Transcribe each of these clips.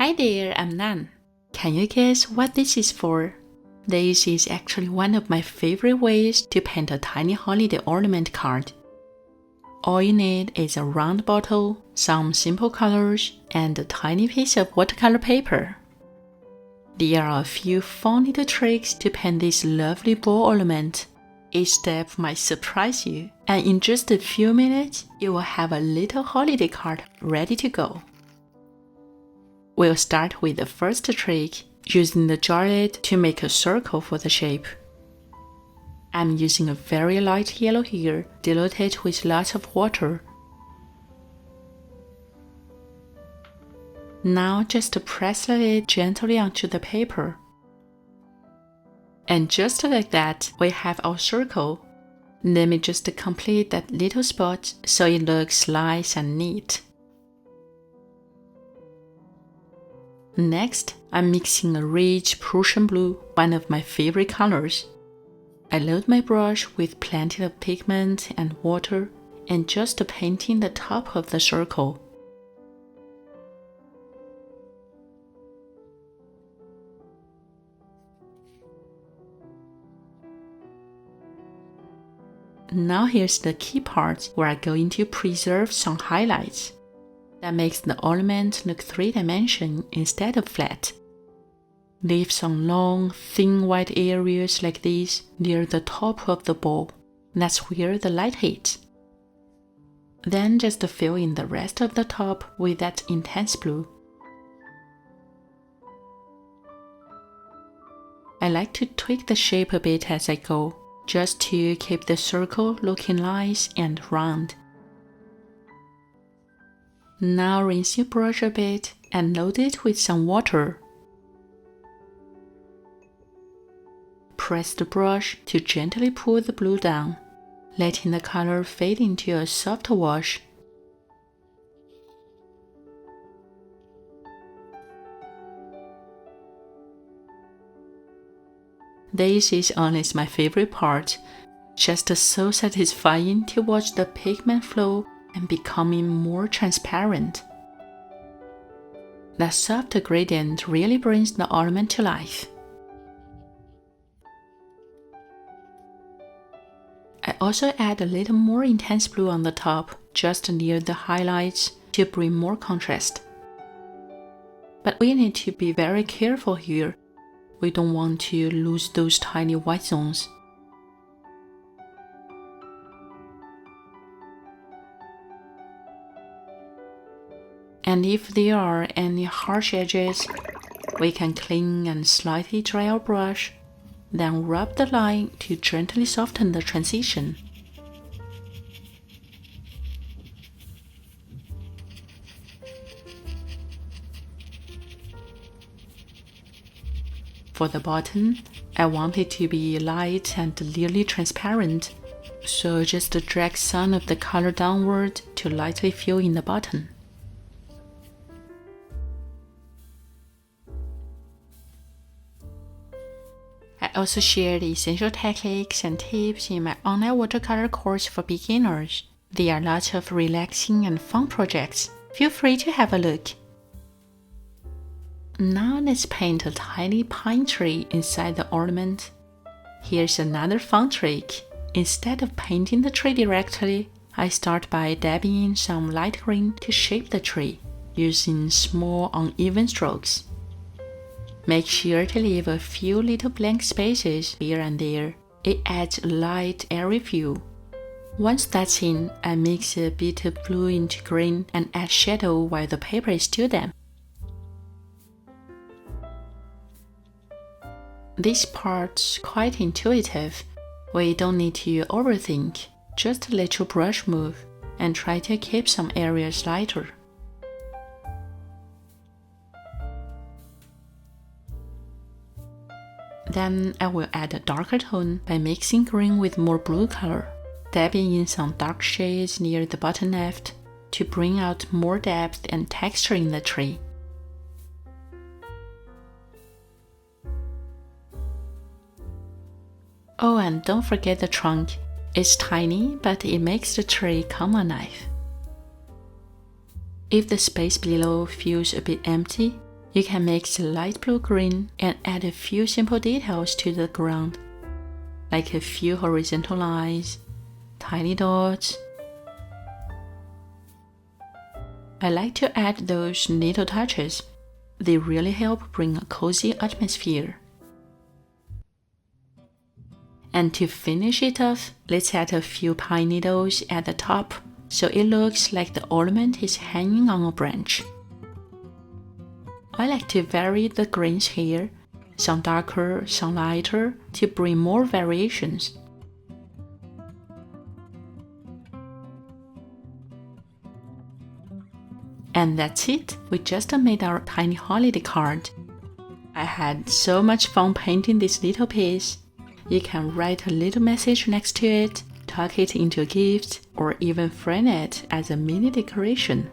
Hi there, I'm Nan. Can you guess what this is for? This is actually one of my favorite ways to paint a tiny holiday ornament card. All you need is a round bottle, some simple colors, and a tiny piece of watercolor paper. There are a few fun little tricks to paint this lovely ball ornament. Each step might surprise you, and in just a few minutes, you will have a little holiday card ready to go. We'll start with the first trick, using the jar lid to make a circle for the shape. I'm using a very light yellow here, diluted with lots of water. Now just press the lid gently onto the paper. And just like that, we have our circle. Let me just complete that little spot so it looks nice and neat. Next, I'm mixing a rich Prussian blue, one of my favorite colors. I load my brush with plenty of pigment and water and just painting the top of the circle. Now here's the key part where I'm going to preserve some highlights. That makes the ornament look three-dimensional instead of flat. Leave some long, thin white areas like this near the top of the ball. That's where the light hits. Then just fill in the rest of the top with that intense blue. I like to tweak the shape a bit as I go, just to keep the circle looking nice and round. Now rinse your brush a bit and load it with some water. Press the brush to gently pull the blue down, letting the color fade into a soft wash. This is honestly my favorite part, just so satisfying to watch the pigment flow and becoming more transparent. That soft gradient really brings the ornament to life. I also add a little more intense blue on the top, just near the highlights, to bring more contrast. But we need to be very careful here. We don't want to lose those tiny white zones. And if there are any harsh edges, we can clean and slightly dry our brush, then rub the line to gently soften the transition. For the bottom, I want it to be light and nearly transparent, so just drag some of the color downward to lightly fill in the bottom. I also share the essential techniques and tips in my online watercolor course for beginners. There are lots of relaxing and fun projects. Feel free to have a look. Now let's paint a tiny pine tree inside the ornament. Here's another fun trick. Instead of painting the tree directly, I start by dabbing in some light green to shape the tree, using small uneven strokes. Make sure to leave a few little blank spaces here and there. It adds a light, airy feel. Once that's in, I mix a bit of blue into green and add shadow while the paper is still damp. This part's quite intuitive. We don't need to overthink. Just let your brush move and try to keep some areas lighter. Then I will add a darker tone by mixing green with more blue color, dabbing in some dark shades near the bottom left to bring out more depth and texture in the tree. Oh, and don't forget the trunk. It's tiny, but it makes the tree come alive. If the space below feels a bit empty, You can mix light blue-green and add a few simple details to the ground, like a few horizontal lines, tiny dots. I like to add those little touches. They really help bring a cozy atmosphere. And to finish it off, let's add a few pine needles at the top so it looks like the ornament is hanging on a branch. I like to vary the grains here, some darker, some lighter, to bring more variations. And that's it, we just made our tiny holiday card. I had so much fun painting this little piece. You can write a little message next to it, tuck it into a gift, or even frame it as a mini decoration.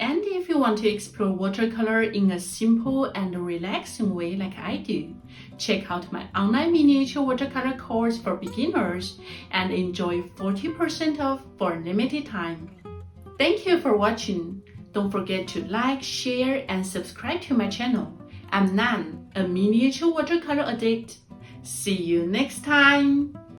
And if you want to explore watercolor in a simple and relaxing way like I do, check out my online miniature watercolor course for beginners and enjoy 40% off for a limited time. Thank you for watching. Don't forget to like, share, and subscribe to my channel. I'm Nan, a miniature watercolor addict. See you next time!